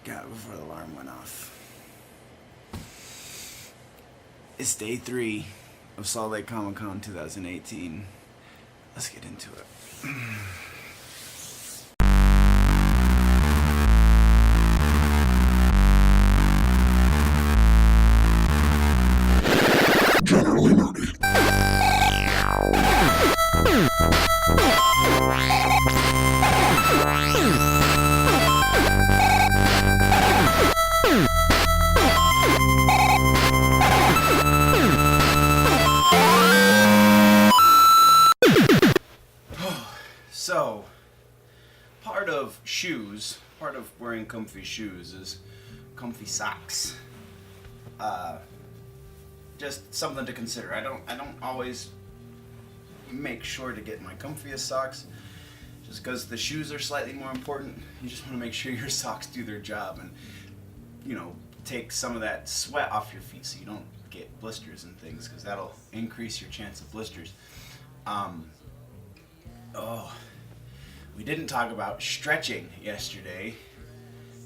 God, before the alarm went off. It's day 3 of Salt Lake Comic Con 2018. Let's get into it. Generally nerdy. So, part of wearing comfy shoes is comfy socks. Just something to consider. I don't always make sure to get my comfiest socks just because the shoes are slightly more important. You just want to make sure your socks do their job and, take some of that sweat off your feet so you don't get blisters and things, because that'll increase your chance of blisters. We didn't talk about stretching yesterday.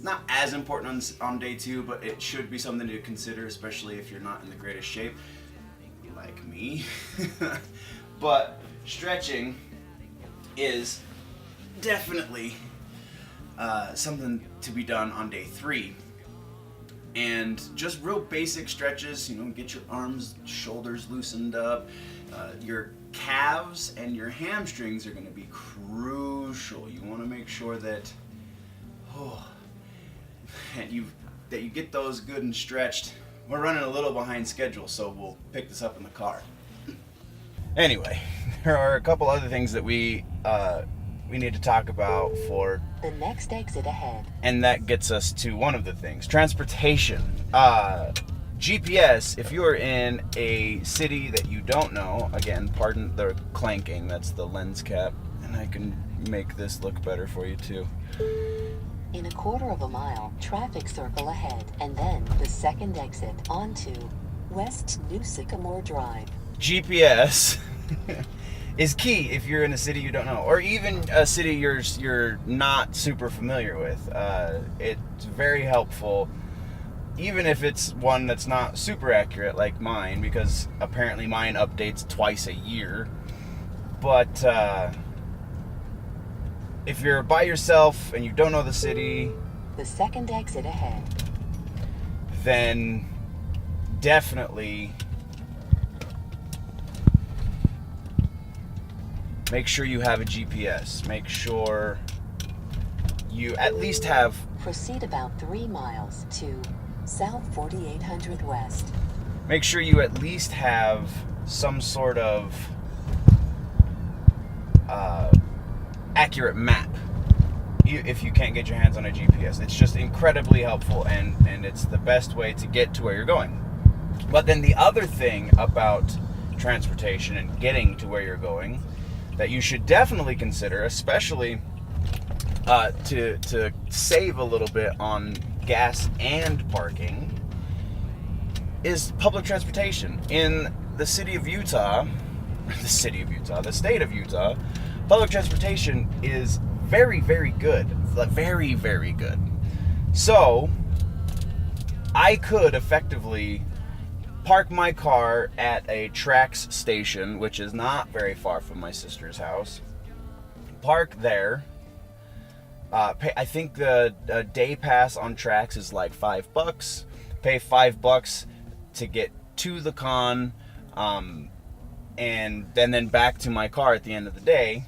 Not as important on day 2, but it should be something to consider, especially if you're not in the greatest shape, like me. But stretching is definitely something to be done on day 3. And just real basic stretches, get your arms, shoulders loosened up. Your calves and your hamstrings are going to be crucial. You want to make sure that you get those good and stretched. We're running a little behind schedule, so we'll pick this up in the car. Anyway, there are a couple other things that we need to talk about for the next exit ahead. And that gets us to one of the things: transportation. GPS, if you're in a city that you don't know, again, pardon the clanking, that's the lens cap, and I can make this look better for you too. In a quarter of a mile, traffic circle ahead, and then the second exit onto West New Sycamore Drive. GPS is key if you're in a city you don't know, or even a city you're not super familiar with. It's very helpful, even if it's one that's not super accurate like mine, because apparently mine updates twice a year. But if you're by yourself and you don't know the city, the second exit ahead, then definitely make sure you have a GPS. Make sure you at least have... Proceed about 3 miles to South 4800 West. Make sure you at least have some sort of accurate map if you can't get your hands on a GPS. It's just incredibly helpful, and it's the best way to get to where you're going. But then the other thing about transportation and getting to where you're going that you should definitely consider, especially to save a little bit on gas and parking, is public transportation. In the state of Utah, public transportation is very, very good. Very, very good. So, I could effectively park my car at a Trax station, which is not very far from my sister's house. Park there. I think the day pass on Trax is like $5. Pay $5 to get to the con, and then back to my car at the end of the day.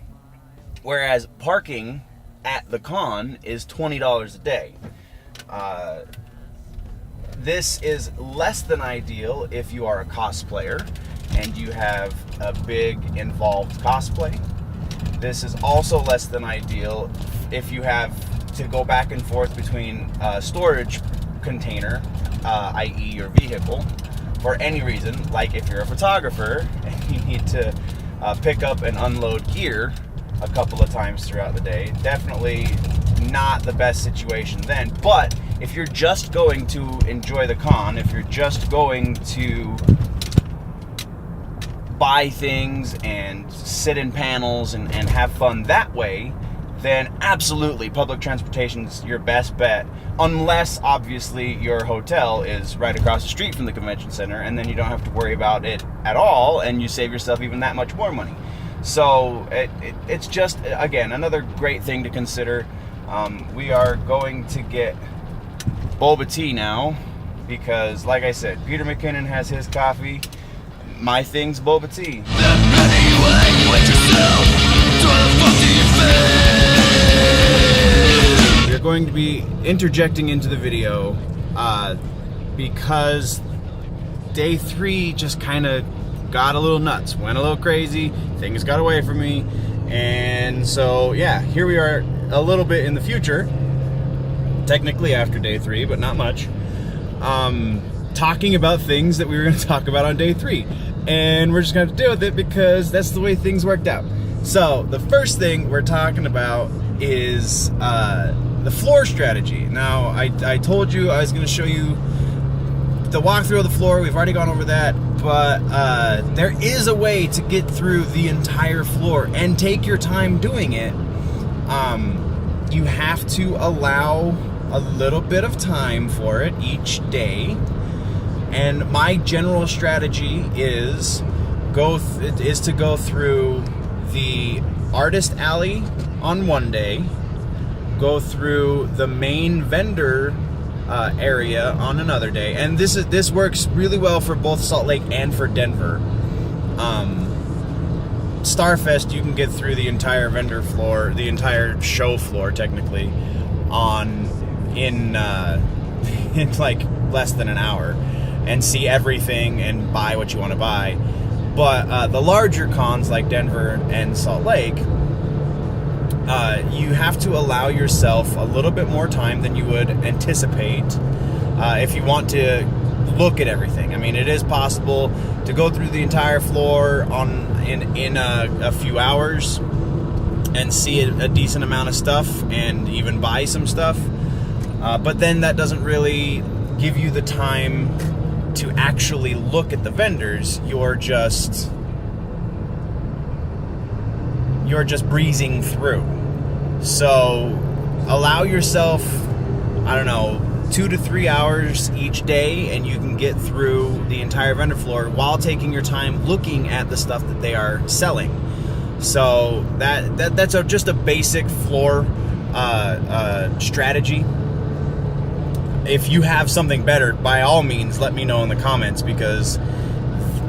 Whereas parking at the con is $20 a day. This is less than ideal if you are a cosplayer and you have a big involved cosplay. This is also less than ideal if you have to go back and forth between a storage container, i.e. your vehicle, for any reason, like if you're a photographer and you need to pick up and unload gear a couple of times throughout the day. Definitely not the best situation then. But if you're just going to enjoy the con, if you're just going to buy things and sit in panels and have fun that way, then absolutely public transportation is your best bet, unless obviously your hotel is right across the street from the convention center, and then you don't have to worry about it at all, and you save yourself even that much more money. So it's just, again, another great thing to consider. We are going to get boba tea now because, like I said, Peter McKinnon has his coffee. My thing's boba tea. We're going to be interjecting into the video because day 3 just kind of got a little nuts, went a little crazy, things got away from me, and so yeah, here we are a little bit in the future, technically after day 3, but not much, talking about things that we were going to talk about on day 3, and we're just going to have to deal with it because that's the way things worked out. So the first thing we're talking about is the floor strategy. Now, I told you I was going to show you the walkthrough of the floor. We've already gone over that, but there is a way to get through the entire floor and take your time doing it. You have to allow a little bit of time for it each day, and my general strategy is to go through the artist alley on one day, go through the main vendor area on another day, and this works really well for both Salt Lake and for Denver. Starfest, you can get through the entire vendor floor, the entire show floor, technically, in like less than an hour, and see everything and buy what you want to buy. But the larger cons like Denver and Salt Lake, you have to allow yourself a little bit more time than you would anticipate if you want to look at everything. I mean, it is possible to go through the entire floor in a few hours and see a decent amount of stuff and even buy some stuff. But then that doesn't really give you the time to actually look at the vendors. You're just breezing through. So allow yourself, I don't know, 2 to 3 hours each day, and you can get through the entire vendor floor while taking your time looking at the stuff that they are selling. So that's just a basic floor strategy. If you have something better, by all means, let me know in the comments, because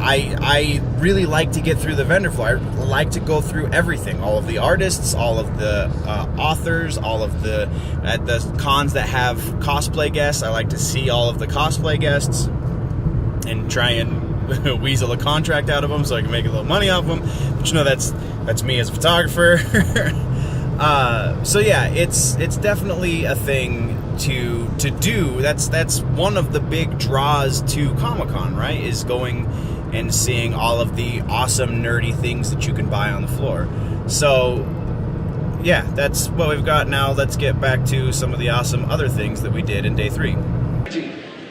I really like to get through the vendor floor. I like to go through everything, all of the artists, all of the authors, all of the at the cons that have cosplay guests. I like to see all of the cosplay guests and try and weasel a contract out of them so I can make a little money off them. But you know, that's me as a photographer. So yeah, it's definitely a thing to do. That's one of the big draws to Comic-Con, right? Is going and seeing all of the awesome nerdy things that you can buy on the floor. So yeah, that's what we've got now. Let's get back to some of the awesome other things that we did in day 3.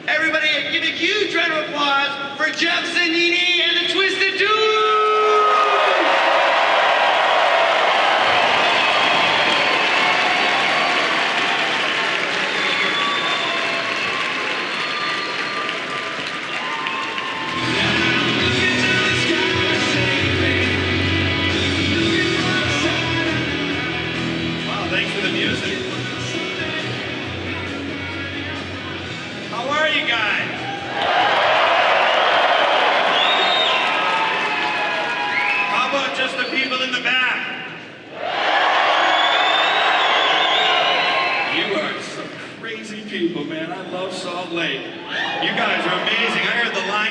Everybody give a huge round of applause for Jeff Zanini and the Twisted Dude!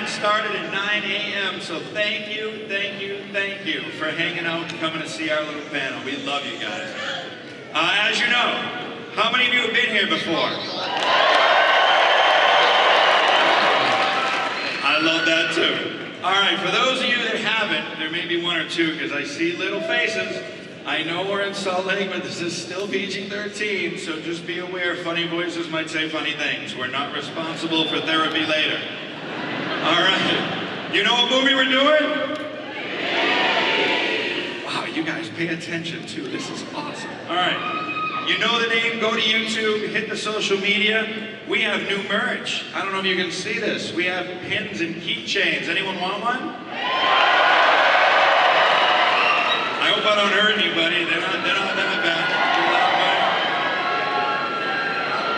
Started at 9 a.m., so thank you for hanging out and coming to see our little panel. We love you guys. As you know, how many of you have been here before? I love that too. All right, for those of you that haven't, there may be one or two because I see little faces. I know we're in Salt Lake, but this is still PG-13, so just be aware funny voices might say funny things. We're not responsible for therapy later. All right. You know what movie we're doing? Wow, you guys pay attention too. This is awesome. All right. You know the name, go to YouTube, hit the social media. We have new merch. I don't know if you can see this. We have pins and keychains. Anyone want one? I hope I don't hurt anybody. They're not that bad.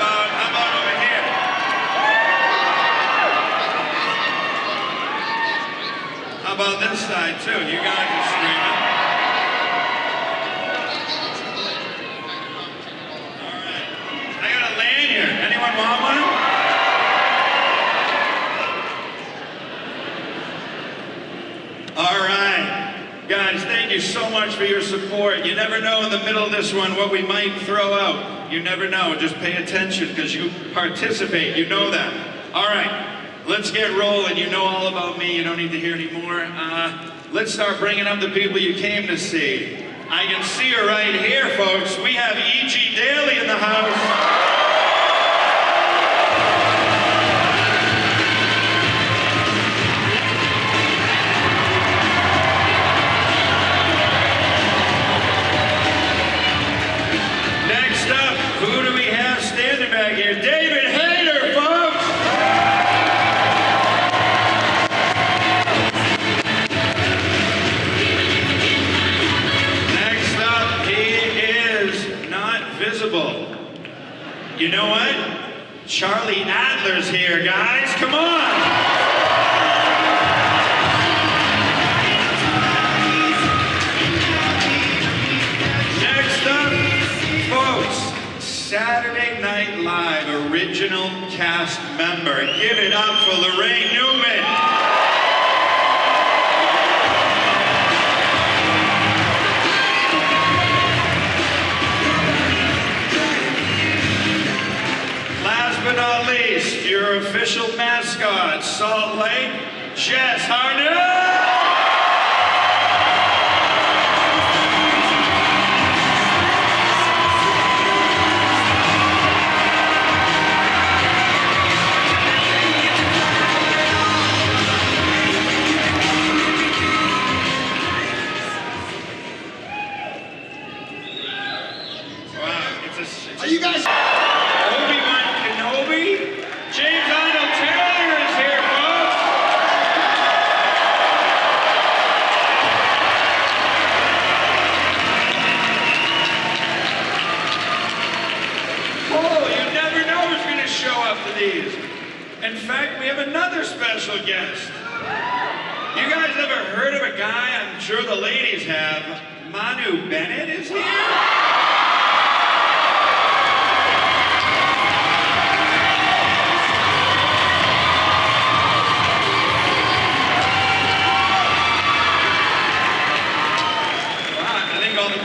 How about over here? How about this side too? You guys are screaming. All right. I got a lanyard. Anyone want one? All right. Guys, thank you so much for your support. You never know in the middle of this one what we might throw out. You never know. Just pay attention because you participate. You know that. All right. Let's get rolling. You know all about me. You don't need to hear anymore. Let's start bringing up the people you came to see. I can see her right here, folks. We have E.G. Daly in the house. Who do we have standing back here? David Hayter, folks! Next up, he is not visible. You know what? Charlie Adler's here, guys. Come on! Next up, folks. Saturday Night Live original cast member. Give it up for Lorraine Newman. Last but not least, your official mascot, Salt Lake, Jess Harnett. Are you guys? Obi-Wan Kenobi? James Arnold Taylor is here, folks! Oh, you never know who's going to show up to these. In fact, we have another special guest. You guys ever heard of a guy, I'm sure the ladies have, Manu Bennett is here?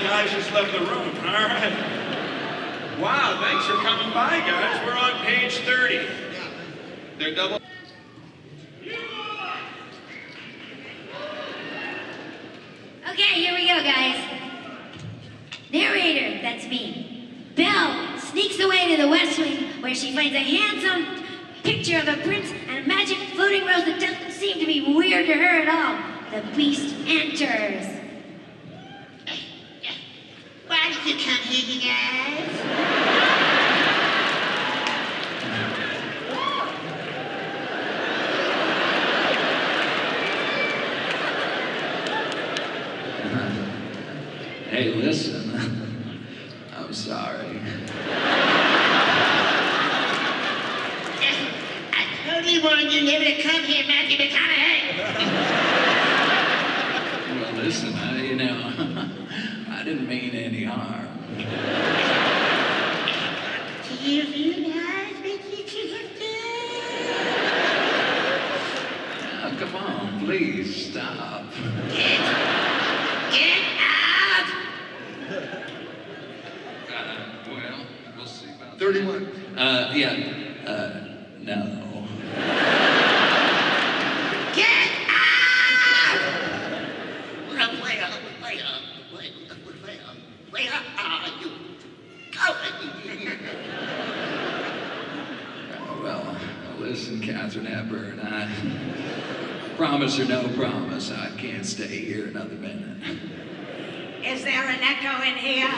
I just left the room. All right. Wow, thanks for coming by, guys. We're on page 30. They're double. Okay, here we go, guys. Narrator, that's me. Belle sneaks away to the West Wing, where she finds a handsome picture of a prince and a magic floating rose that doesn't seem to be weird to her at all. The beast enters. Why did you come here, you guys? Hey, listen. I'm sorry. I totally warned you never to come here, Matthew McConaughey. Well, listen, I didn't mean any harm. Do you realize what you could have done? Oh, come on, please stop. Get out! Well, we'll see about 31. No. Get out! Where are you going? Well, listen, Catherine Hepburn, I promise or no promise, I can't stay here another minute. Is there an echo in here?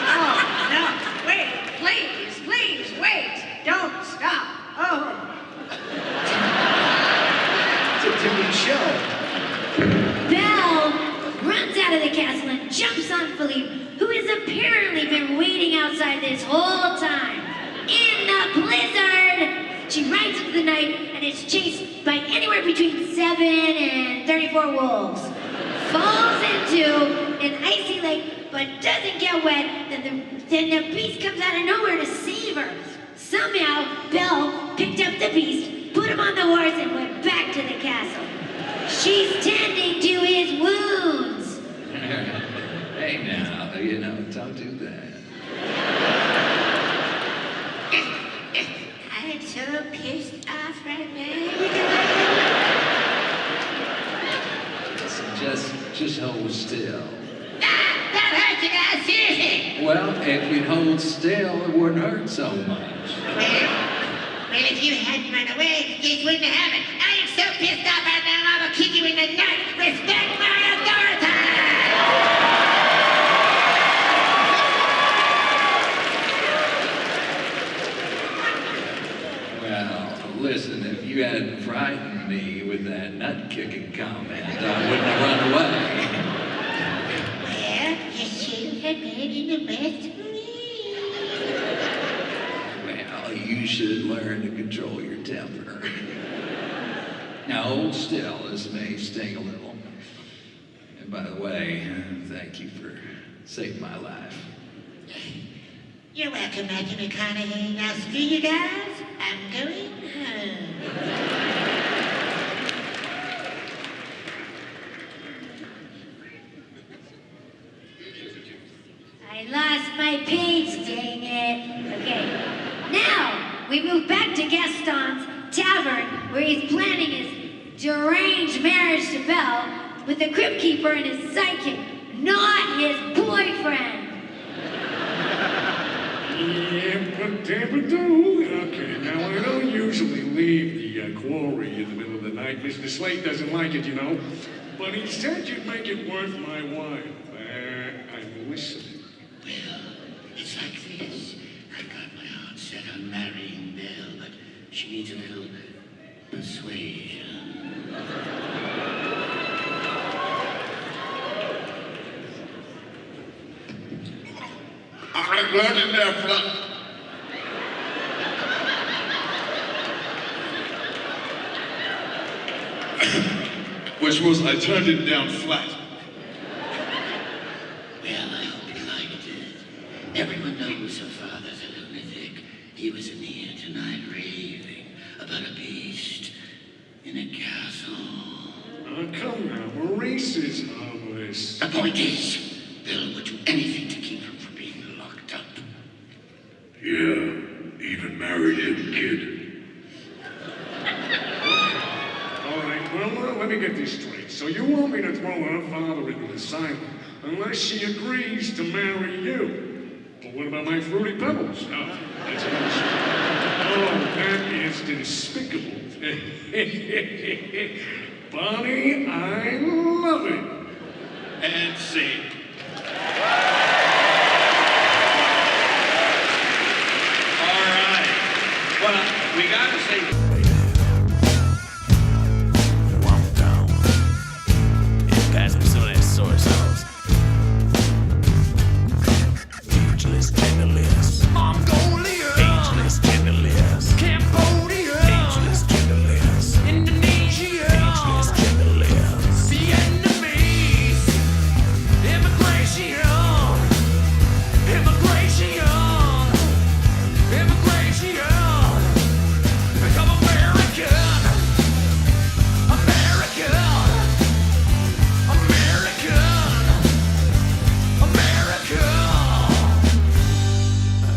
Oh, no. Wait, please, wait. Don't stop. Oh. It's a different show. Belle runs out of the castle and jumps on Philippe, who has apparently been waiting outside this whole time. In the blizzard! She rides into the night and is chased by anywhere between 7 and 34 wolves. Falls into an icy lake, but doesn't get wet. Then the beast comes out of nowhere to save her. Somehow, Belle picked up the beast, put him on the horse, and went back to the castle. She's tending to his wounds. Hey now, don't do that. I'm so pissed off right now. Just hold still. That hurts you guys, seriously. Well, if you'd hold still, it wouldn't hurt so much. Well, if you hadn't run away, this wouldn't have happened. I am so pissed off right now, I will kick you in the nuts. Respect my authority! Well, listen, if you hadn't frightened me with that nut-kicking comment, I wouldn't have run away. Well, you should have been in the best for me. Well, you should learn to control your temper. Now, hold still. This may sting a little. And by the way, thank you for saving my life. You're welcome, Matthew McConaughey. Now, screw you guys. I'm going home. I lost my page, dang it. Okay, now we move back to Gaston's tavern where he's planning his deranged marriage to Belle with the crypt keeper and his psychic, not his boyfriend. Okay, now I don't usually leave the quarry in the middle of the night. Mr. Slate doesn't like it, But he said you'd make it worth my while. I'm listening. Well, it's like this. I've got my heart set on marrying Belle, but she needs a little persuasion. I'm learning there, flat. Which was, I turned it down flat. Well, I hope you liked it. Everyone knows her father's a lunatic. He was in here tonight raving about a beast in a castle. Come now, Maurice is harmless. The point is, Bill would do anything to keep him from being locked up. Yeah, even married him, kid. All right, well, let me get this straight. So you want me to throw her father into the asylum unless she agrees to marry you? Well, what about my fruity pebbles? Oh, that's another story. Oh, that is despicable. Bonnie, I love it. And scene. All right. Well, we gotta say. Pass me some of that soy sauce. Ageless, genderless. Mongolia. Ageless, genderless. Cambodia. Ageless, genderless. Indonesia. Ageless, genderless. Vietnamese. Immigration. Immigration. Immigration. Become American. American. America!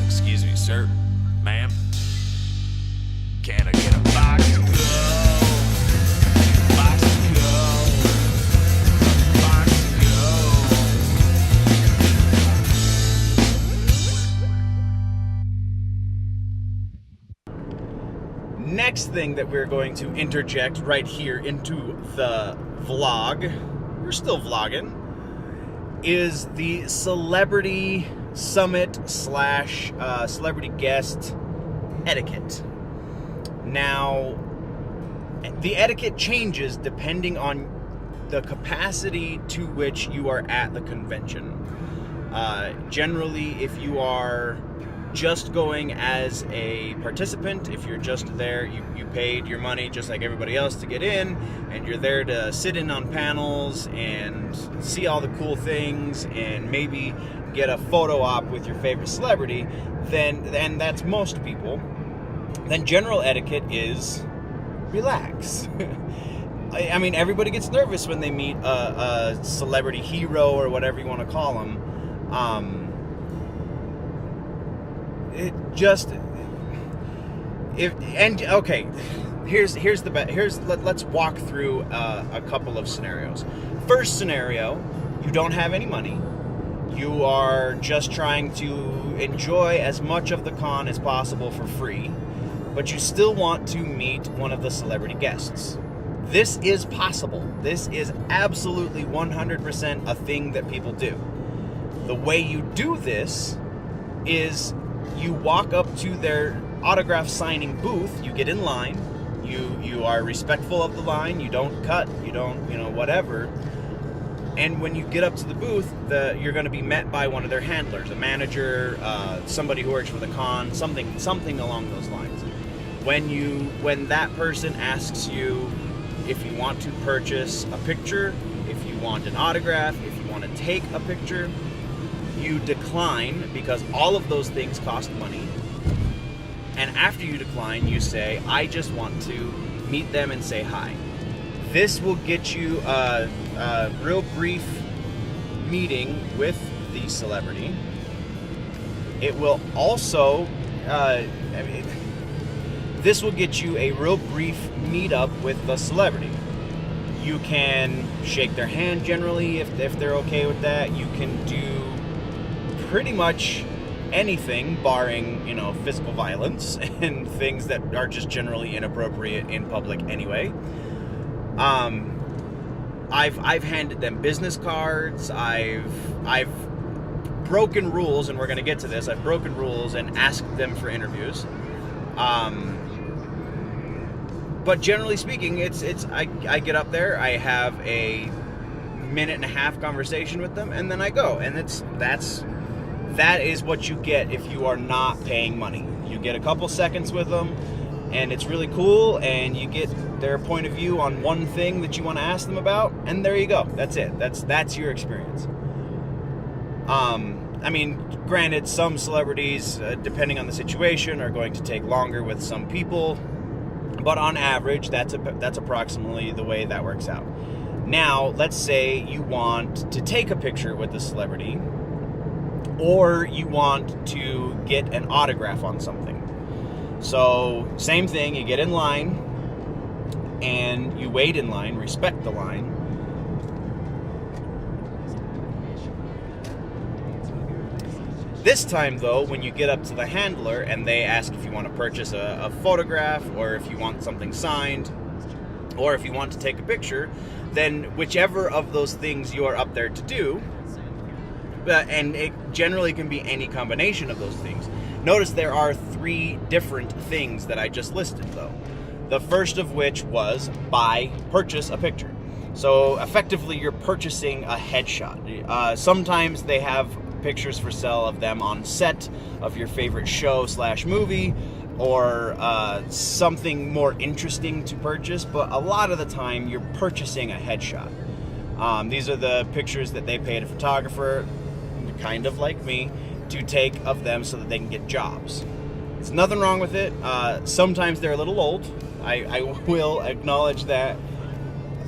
Excuse me, sir. Ma'am? Can I get a box to go? Box to go. Box to go. Next thing that we're going to interject right here into the vlog. we're still vlogging, is the Celebrity Summit / Celebrity Guest etiquette. Now, the etiquette changes depending on the capacity to which you are at the convention. Generally, if you are just going as a participant, if you're just there, you paid your money just like everybody else to get in, and you're there to sit in on panels and see all the cool things and maybe get a photo op with your favorite celebrity, then that's most people. Then general etiquette is relax. I mean, everybody gets nervous when they meet a celebrity hero or whatever you want to call them. Let's walk through a couple of scenarios. First scenario, you don't have any money. You are just trying to enjoy as much of the con as possible for free, but you still want to meet one of the celebrity guests. This is possible. This is absolutely 100% a thing that people do. The way you do this is you walk up to their autograph signing booth, you get in line, you are respectful of the line, you don't cut, you don't, whatever. And when you get up to the booth, you're going to be met by one of their handlers, a manager, somebody who works for the con, something along those lines. When that person asks you if you want to purchase a picture, if you want an autograph, if you want to take a picture, you decline, because all of those things cost money. And after you decline, you say, I just want to meet them and say hi. This will get you a real brief meeting with the celebrity. It will also, this will get you a real brief meetup with the celebrity. You can shake their hand generally if they're okay with that. You can do pretty much anything barring, physical violence and things that are just generally inappropriate in public anyway. I've handed them business cards. I've broken rules, and we're going to get to this. I've broken rules and asked them for interviews. But generally speaking, I get up there, I have a minute and a half conversation with them, and then I go. And that is what you get if you are not paying money. You get a couple seconds with them, and it's really cool, and you get their point of view on one thing that you want to ask them about, and there you go. That's it. That's your experience. Granted, some celebrities, depending on the situation, are going to take longer with some people, but on average, that's approximately the way that works out. Now, let's say you want to take a picture with the celebrity, or you want to get an autograph on something. So, same thing, you get in line, and you wait in line, respect the line. This time, though, when you get up to the handler and they ask if you want to purchase a photograph, or if you want something signed, or if you want to take a picture, then whichever of those things you are up there to do, and it generally can be any combination of those things. Notice there are 3 different things that I just listed, though. The first of which was purchase a picture. So effectively, you're purchasing a headshot. Sometimes they have pictures for sale of them on set of your favorite show / movie, or something more interesting to purchase, but a lot of the time you're purchasing a headshot. These are the pictures that they paid a photographer, kind of like me, to take of them so that they can get jobs. There's nothing wrong with it. Sometimes they're a little old. I will acknowledge that.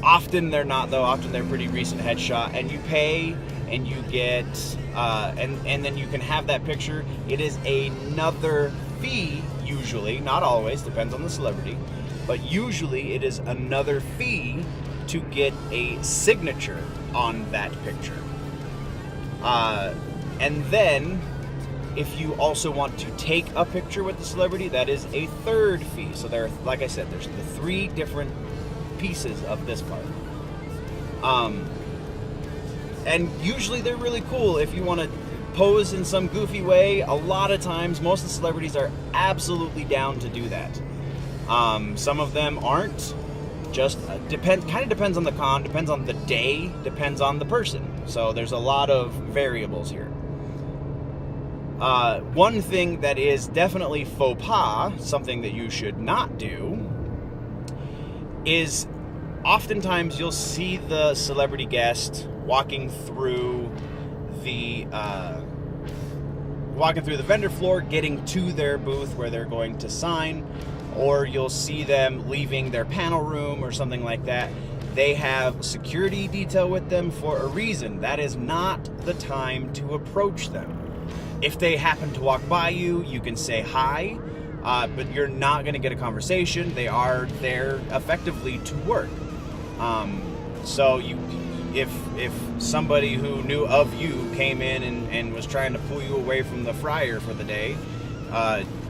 Often they're not, though. Often they're pretty recent headshot, and you pay and you get and then you can have that picture. It is another fee, usually, not always, depends on the celebrity, but usually it is another fee to get a signature on that picture. And then if you also want to take a picture with the celebrity, that is a third fee. So there, like I said, there's the 3 different pieces of this part. and usually they're really cool. If you want to pose in some goofy way, a lot of times most of the celebrities are absolutely down to do that. Some of them aren't. Just kind of depends on the con, depends on the day, depends on the person. So there's a lot of variables here. One thing that is definitely faux pas, something that you should not do, is oftentimes you'll see the celebrity guest walking through the vendor floor, getting to their booth where they're going to sign, or you'll see them leaving their panel room or something like that. They have security detail with them for a reason. That is not the time to approach them. If they happen to walk by you, you can say hi, but you're not going to get a conversation. They are there effectively to work. So if somebody who knew of you came in and was trying to pull you away from the fryer for the day,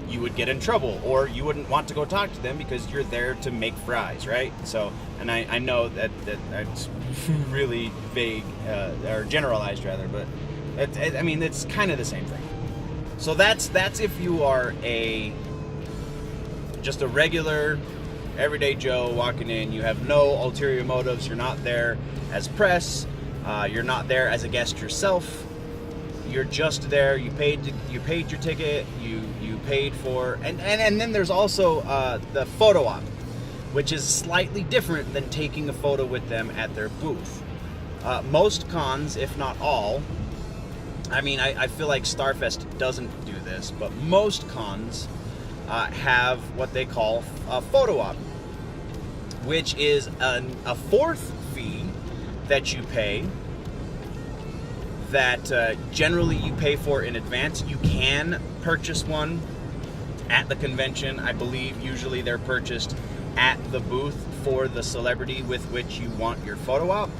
you would get in trouble, or you wouldn't want to go talk to them because you're there to make fries, right? So, and I know that's really vague, or generalized rather, but I mean, it's kind of the same thing. So that's if you are just a regular, everyday Joe walking in. You have no ulterior motives. You're not there as press. You're not there as a guest yourself. You're just there. You paid your ticket. You paid for, and then there's also the photo op, which is slightly different than taking a photo with them at their booth. Most cons, if not all, I mean, I feel like Starfest doesn't do this, but most cons have what they call a photo op, which is a fourth fee that you pay, that generally you pay for in advance. You can purchase one at the convention. I believe usually they're purchased at the booth for the celebrity with which you want your photo op.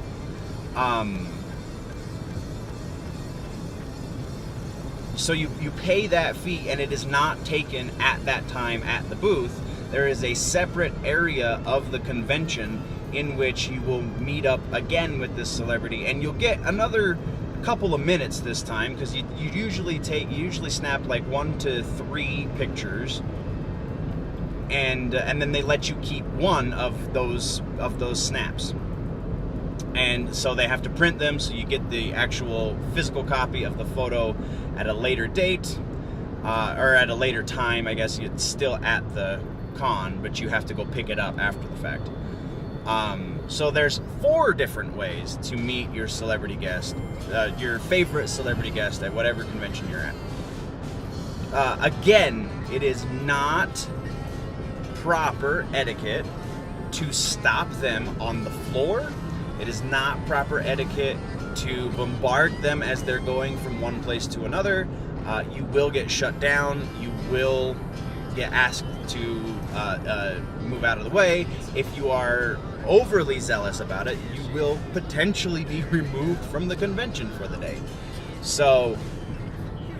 So you pay that fee, and it is not taken at that time at the booth. There is a separate area of the convention in which you will meet up again with this celebrity, and you'll get another couple of minutes this time, because you usually snap like 1 to 3 pictures, and then they let you keep one of those snaps. And so they have to print them, so you get the actual physical copy of the photo at a later date, or at a later time. I guess it's still at the con, but you have to go pick it up after the fact. So there's 4 different ways to meet your celebrity guest, your favorite celebrity guest at whatever convention you're at. Again, it is not proper etiquette to stop them on the floor. It is not proper etiquette to bombard them as they're going from one place to another. You will get shut down. You will get asked to move out of the way. If you are overly zealous about it, you will potentially be removed from the convention for the day. So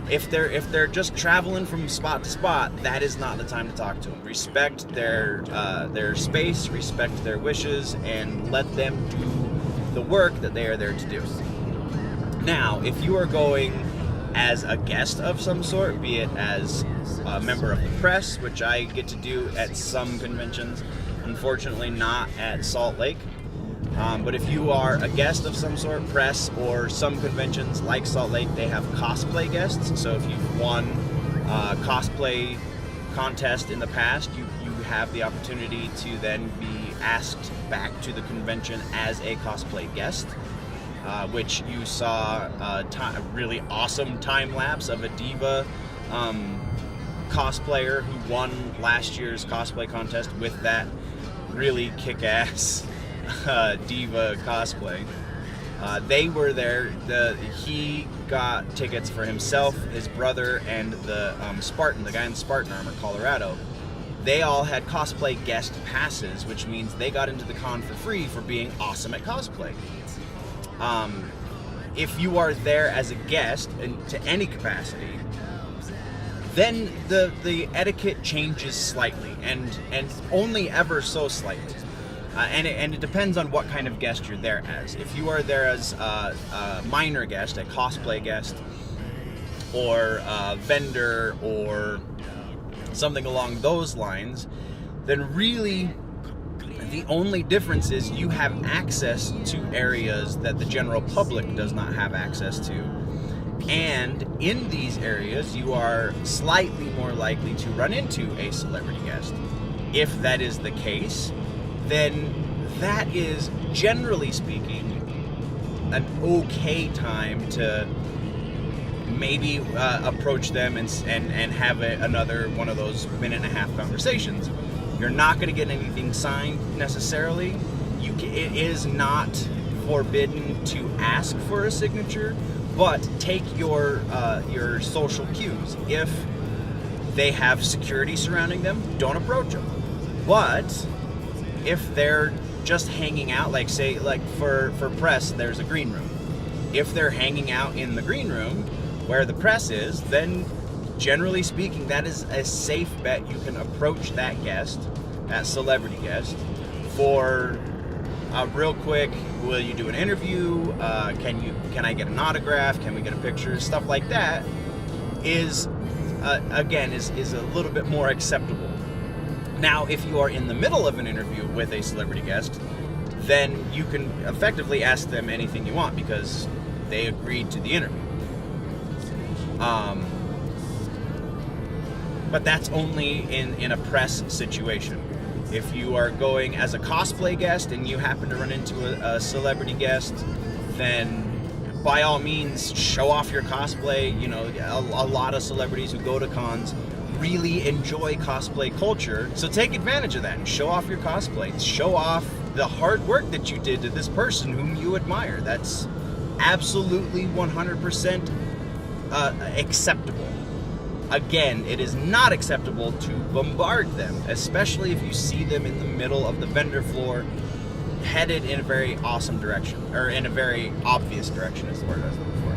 if they're just traveling from spot to spot, that is not the time to talk to them. Respect their space, respect their wishes, and let them do the work that they are there to do. Now, if you are going as a guest of some sort, be it as a member of the press, which I get to do at some conventions, unfortunately not at Salt Lake, but if you are a guest of some sort, press, or some conventions like Salt Lake, they have cosplay guests. So if you've won a cosplay contest in the past, you have the opportunity to then be asked back to the convention as a cosplay guest, which you saw a really awesome time lapse of a diva cosplayer who won last year's cosplay contest with that really kick-ass diva cosplay. They were there. He got tickets for himself, his brother, and the Spartan, the guy in Spartan armor, Colorado. They all had cosplay guest passes, which means they got into the con for free for being awesome at cosplay. If you are there as a guest to any capacity, then the etiquette changes slightly, and only ever so slightly. And it depends on what kind of guest you're there as. If you are there as a minor guest, a cosplay guest, or a vendor, or something along those lines, then really the only difference is you have access to areas that the general public does not have access to. And in these areas, you are slightly more likely to run into a celebrity guest. If that is the case, then that is, generally speaking, an okay time to maybe approach them and have another one of those minute-and-a-half conversations. You're not going to get anything signed necessarily. It is not forbidden to ask for a signature, but take your social cues. If they have security surrounding them, don't approach them. But if they're just hanging out, like for press, there's a green room. If they're hanging out in the green room where the press is, then generally speaking, that is a safe bet. You can approach that guest, that celebrity guest, for a real quick, will you do an interview? Can I get an autograph? Can we get a picture? Stuff like that is a little bit more acceptable. Now, if you are in the middle of an interview with a celebrity guest, then you can effectively ask them anything you want because they agreed to the interview. But that's only in a press situation. If you are going as a cosplay guest and you happen to run into a celebrity guest, then by all means show off your cosplay. You know, a lot of celebrities who go to cons really enjoy cosplay culture, so take advantage of that and show off your cosplay. Show off the hard work that you did to this person whom you admire. That's absolutely 100% acceptable. Again, it is not acceptable to bombard them, especially if you see them in the middle of the vendor floor, headed in a very awesome direction, or in a very obvious direction is the word I was looking for.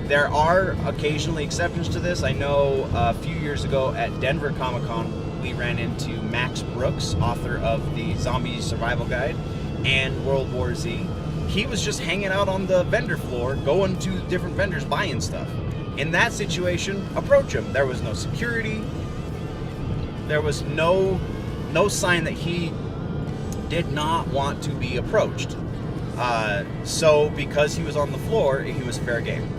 There are occasionally exceptions to this. I know a few years ago at Denver Comic-Con, we ran into Max Brooks, author of the Zombie Survival Guide and World War Z. He was just hanging out on the vendor floor, going to different vendors, buying stuff. In that situation, approach him. There was no security. There was no sign that he did not want to be approached. So because he was on the floor, he was fair game.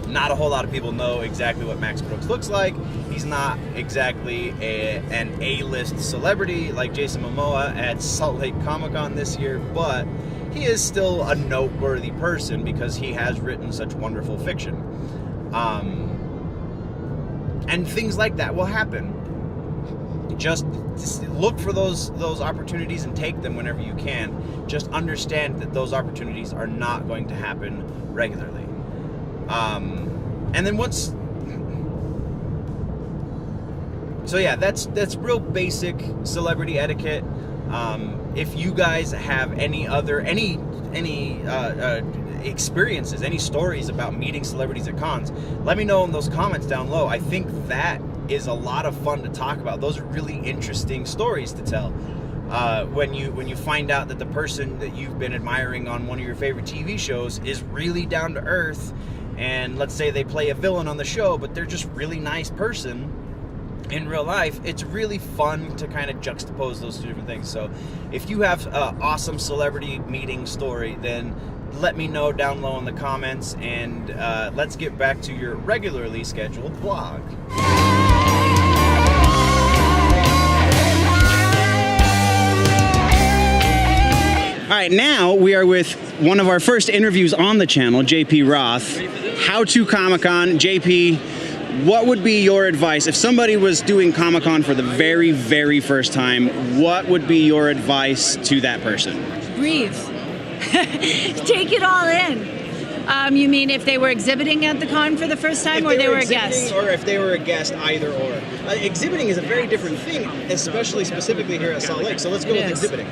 Not a whole lot of people know exactly what Max Brooks looks like. He's not exactly an A-list celebrity like Jason Momoa at Salt Lake Comic-Con this year, but he is still a noteworthy person because he has written such wonderful fiction. And things like that will happen. Just look for those opportunities and take them whenever you can. Just understand that those opportunities are not going to happen regularly. And then once, so yeah, that's real basic celebrity etiquette. If you guys have any experiences, any stories about meeting celebrities at cons, let me know in those comments down low. I think that is a lot of fun to talk about. Those are really interesting stories to tell. When you find out that the person that you've been admiring on one of your favorite TV shows is really down to earth, and let's say they play a villain on the show, but they're just really nice person in real life, it's really fun to kind of juxtapose those two different things. So if you have an awesome celebrity meeting story, then let me know down low in the comments, and let's get back to your regularly scheduled vlog. All right, now we are with one of our first interviews on the channel, JP Roth. How to Comic-Con. JP, what would be your advice if somebody was doing Comic-Con for the very, very first time? What would be your advice to that person? Breathe. Take it all in. You mean if they were exhibiting at the con for the first time, or they were a guest? Or if they were a guest, either or. Exhibiting is a very different thing, especially specifically here at Salt Lake. So let's go with exhibiting.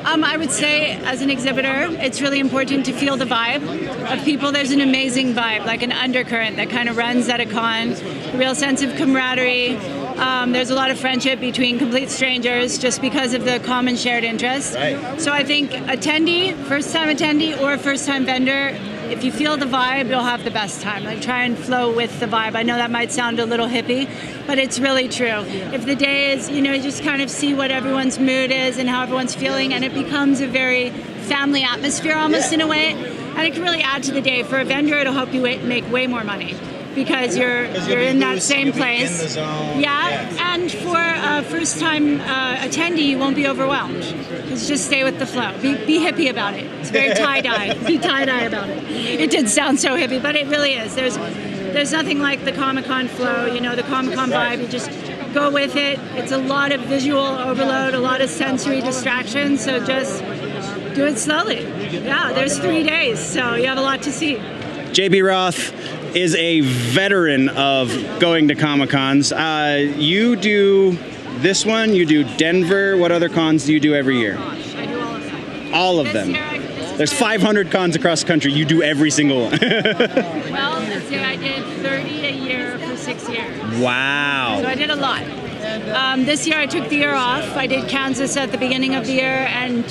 I would say, as an exhibitor, it's really important to feel the vibe of people. There's an amazing vibe, like an undercurrent that kind of runs at a con. a real sense of camaraderie. There's a lot of friendship between complete strangers just because of the common shared interest. Right. So I think first-time attendee or first-time vendor, if you feel the vibe, you'll have the best time. Like, try and flow with the vibe. I know that might sound a little hippie, but it's really true. If the day is, you just kind of see what everyone's mood is and how everyone's feeling, and it becomes a very family atmosphere almost in a way, and it can really add to the day. For a vendor, it'll help you make way more money because you're in that same place. In the zone. Yeah, and for a first-time attendee, you won't be overwhelmed. Just stay with the flow. Be hippie about it. It's very tie-dye. Be tie-dye about it. It did sound so hippie, but it really is. There's nothing like the Comic-Con flow, the Comic-Con vibe. You just go with it. It's a lot of visual overload, a lot of sensory distractions, so just do it slowly. Yeah, there's 3 days, so you have a lot to see. JP Roth is a veteran of going to Comic-Cons. You do this one, you do Denver. What other cons do you do every year? I do all of them. All of them. There's 500 cons across the country. You do every single one. Well, this year I did 30 a year for 6 years. Wow. So I did a lot. This year I took the year off. I did Kansas at the beginning of the year and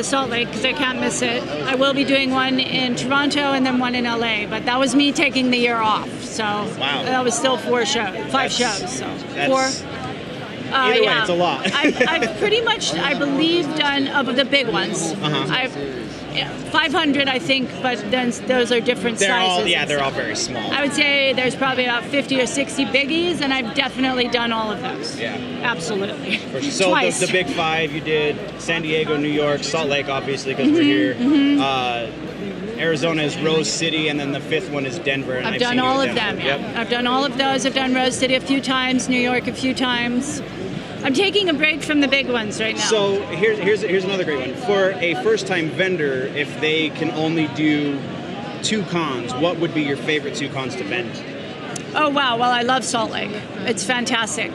Salt Lake because I can't miss it. I will be doing one in Toronto and then one in LA, but that was me taking the year off. So that was still 5 shows. So 4. Either way, it's a lot. I've pretty much, I believe, done of the big ones. I've 500, I think, but then those are different sizes. They're all very small. I would say there's probably about 50 or 60 biggies, and I've definitely done all of those. Yeah. Absolutely. So Twice. the big 5, you did San Diego, New York, Salt Lake, obviously, because we're here. Arizona is Rose City, and then the 5th one is Denver. And I've done all of them, yeah. Yep. I've done all of those. I've done Rose City a few times, New York a few times. I'm taking a break from the big ones right now. So here's another great one. For a first-time vendor, if they can only do 2 cons, what would be your favorite 2 cons to vend? Oh, wow. Well, I love Salt Lake. It's fantastic.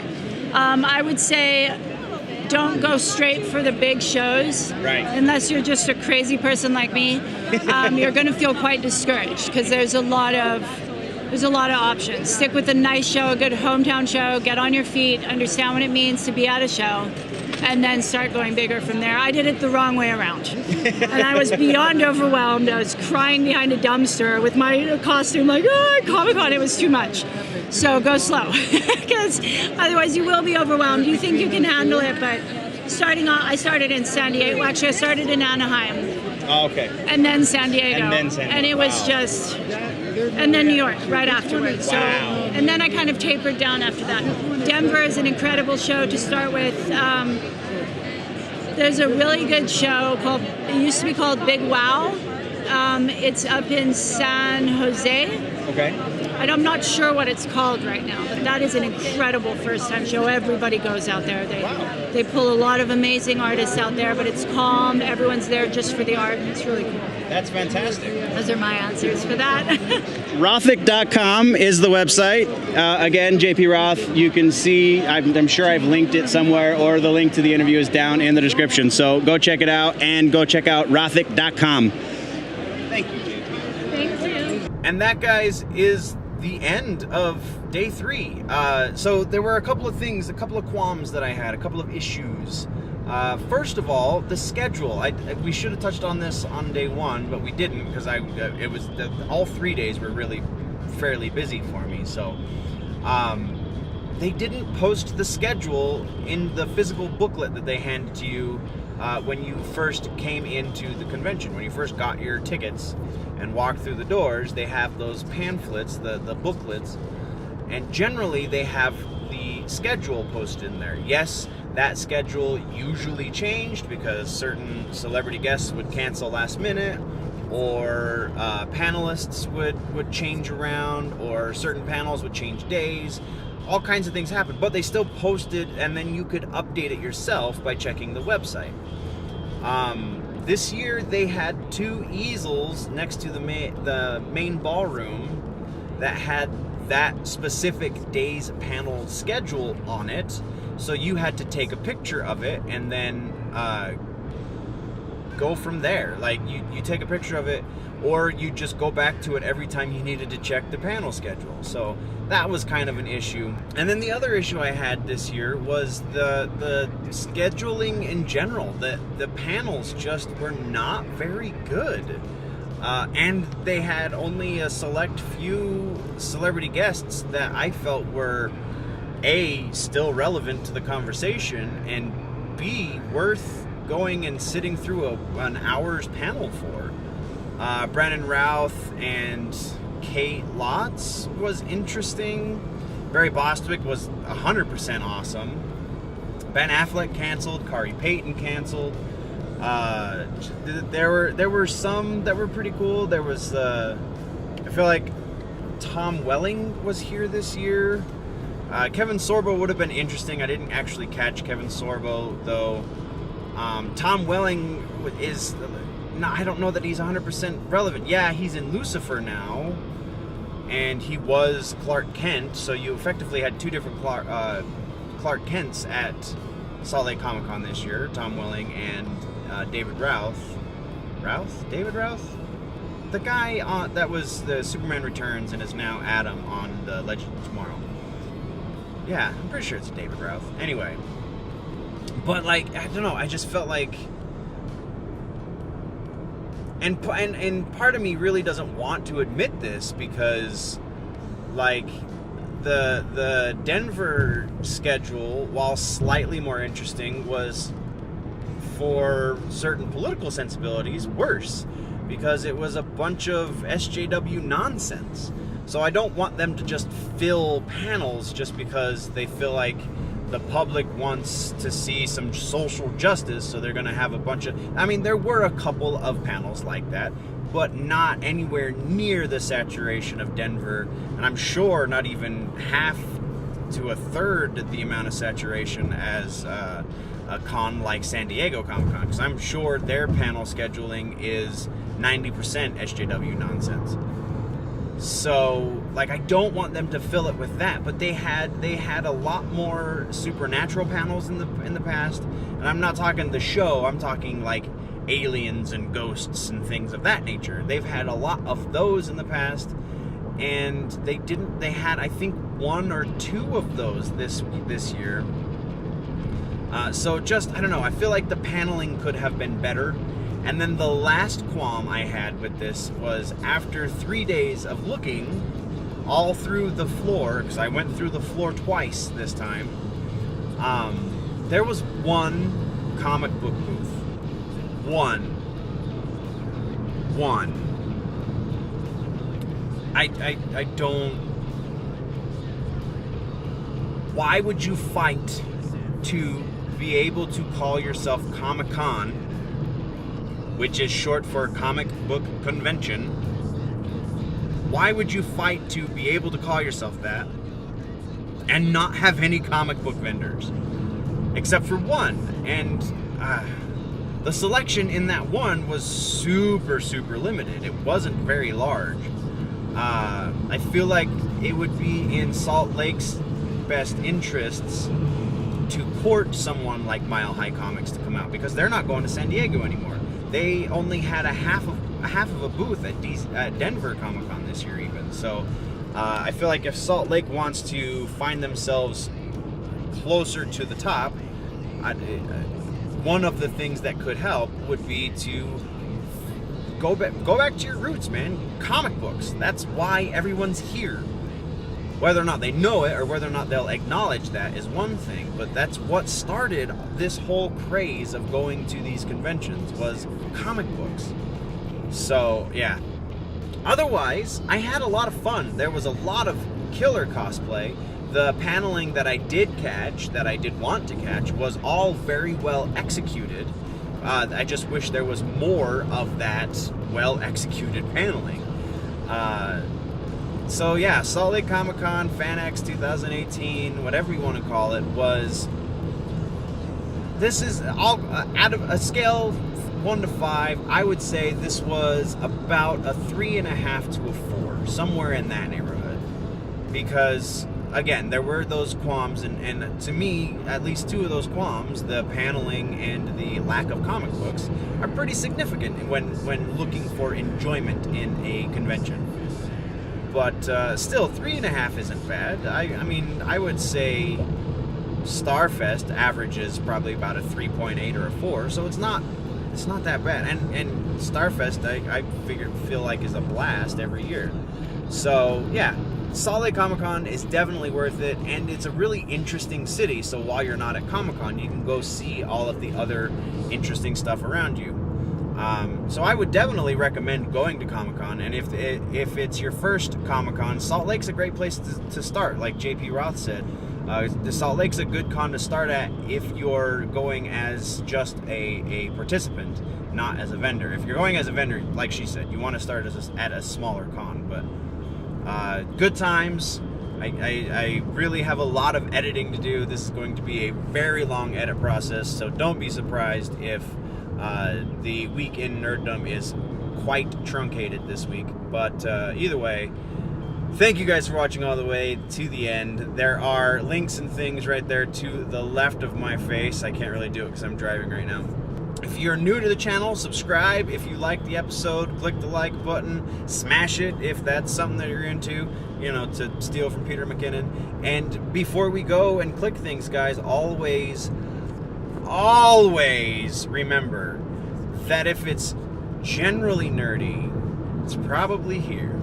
I would say don't go straight for the big shows. Right. Unless you're just a crazy person like me. You're going to feel quite discouraged because there's a lot of options. Stick with a nice show, a good hometown show, get on your feet, understand what it means to be at a show, and then start going bigger from there. I did it the wrong way around. And I was beyond overwhelmed. I was crying behind a dumpster with my costume like, Comic-Con, it was too much. So go slow, because otherwise you will be overwhelmed. You think you can handle it, but I started in San Diego. Well, actually, I started in Anaheim. Oh, okay. And then San Diego. And it was just... And then New York right afterwards. So, and then I kind of tapered down after that. Denver is an incredible show to start with. There's a really good show it used to be called Big Wow. It's up in San Jose. Okay. And I'm not sure what it's called right now, but that is an incredible first-time show. Everybody goes out there. They pull a lot of amazing artists out there, but it's calm. Everyone's there just for the art, and it's really cool. That's fantastic. Those are my answers for that. Rothic.com is the website. Again, JP Roth, you can see, I'm sure I've linked it somewhere, or the link to the interview is down in the description. So go check it out, and go check out Rothic.com. Thank you, JP. Thank you. And that, guys, is the end of day 3. So there were a couple of qualms that I had, a couple of issues. First of all, the schedule. We should have touched on this on day 1, but we didn't because all 3 days were really fairly busy for me. So they didn't post the schedule in the physical booklet that they handed to you when you first came into the convention. When you first got your tickets and walked through the doors, they have those pamphlets, the booklets, and generally they have the schedule posted in there. Yes, that schedule usually changed because certain celebrity guests would cancel last minute, or panelists would change around, or certain panels would change days. All kinds of things happen, but they still posted, and then you could update it yourself by checking the website. This year they had 2 easels next to the main ballroom that had that specific day's panel schedule on it, so you had to take a picture of it and then go from there. Like you take a picture of it, or you just go back to it every time you needed to check the panel schedule. So that was kind of an issue. And then the other issue I had this year was the scheduling in general. The panels just were not very good. And they had only a select few celebrity guests that I felt were A, still relevant to the conversation, and B, worth going and sitting through an hour's panel for. Brandon Routh and Kate Lotz was interesting. Barry Bostwick was 100% awesome. Ben Affleck canceled. Kari Payton canceled. There were some that were pretty cool. There was I feel like Tom Welling was here this year. Kevin Sorbo would have been interesting. I didn't actually catch Kevin Sorbo though. Tom Welling is I don't know that he's 100% relevant. Yeah, he's in Lucifer now, and he was Clark Kent, so you effectively had two different Clark Kents at Salt Lake Comic Con this year, Tom Welling and David Routh? David Routh? The guy that was the Superman Returns and is now Adam on the Legend of Tomorrow. Yeah, I'm pretty sure it's David Routh. Anyway. But, like, I don't know, I just felt like... And part of me really doesn't want to admit this because, like, the Denver schedule, while slightly more interesting, was, for certain political sensibilities, worse. Because it was a bunch of SJW nonsense. So I don't want them to just fill panels just because they feel like the public wants to see some social justice, so they're going to have a bunch of... I mean, there were a couple of panels like that, but not anywhere near the saturation of Denver, and I'm sure not even half to a third the amount of saturation as a con like San Diego Comic-Con, because I'm sure their panel scheduling is 90% SJW nonsense. So, like, I don't want them to fill it with that, but they had a lot more supernatural panels in the past, and I'm not talking the show, I'm talking like aliens and ghosts and things of that nature. They've had a lot of those in the past, and they had I think one or two of those this year. So just, I don't know, I feel like the paneling could have been better. And then the last qualm I had with this was after 3 days of looking all through the floor, because I went through the floor twice this time, there was one comic book booth. One. I don't... Why would you fight to be able to call yourself Comic-Con, which is short for Comic Book Convention? Why would you fight to be able to call yourself that and not have any comic book vendors? Except for one. And the selection in that one was super, super limited. It wasn't very large. I feel like it would be in Salt Lake's best interests to court someone like Mile High Comics to come out, because they're not going to San Diego anymore. They only had a half of a booth at Denver Comic Con this year, even. So I feel like if Salt Lake wants to find themselves closer to the top, one of the things that could help would be to go back to your roots, man. Comic books. That's why everyone's here. Whether or not they know it or whether or not they'll acknowledge that is one thing, but that's what started this whole craze of going to these conventions, was comic books. So, yeah. Otherwise, I had a lot of fun. There was a lot of killer cosplay. The paneling that I did catch, that I did want to catch, was all very well executed. I just wish there was more of that well-executed paneling. So yeah, Salt Lake Comic Con, FanX 2018, whatever you want to call it, this is all out of a scale 1 to 5. I would say this was about a 3.5 to a 4, somewhere in that neighborhood. Because again, there were those qualms, and to me, at least 2 of those qualms, the paneling and the lack of comic books, are pretty significant when looking for enjoyment in a convention. but still 3.5 isn't bad. I mean, I would say Starfest averages probably about a 3.8 or a 4, so it's not that bad. And Starfest I feel like is a blast every year. So yeah, Salt Lake Comic-Con is definitely worth it, and it's a really interesting city, so while you're not at Comic-Con, you can go see all of the other interesting stuff around you. So I would definitely recommend going to Comic-Con, and if it's your first Comic-Con, Salt Lake's a great place to start, like JP Roth said. The Salt Lake's a good con to start at if you're going as just a participant, not as a vendor. If you're going as a vendor, like she said, you want to start at a smaller con, but good times. I really have a lot of editing to do. This is going to be a very long edit process, so don't be surprised if the week in Nerddom is quite truncated this week. But either way, thank you guys for watching all the way to the end. There are links and things right there to the left of my face. I can't really do it because I'm driving right now. If you're new to the channel, subscribe. If you like the episode, click the like button, smash it if that's something that you're into, you know, to steal from Peter McKinnon. And before we go and click things, guys, always remember that if it's generally nerdy, it's probably here.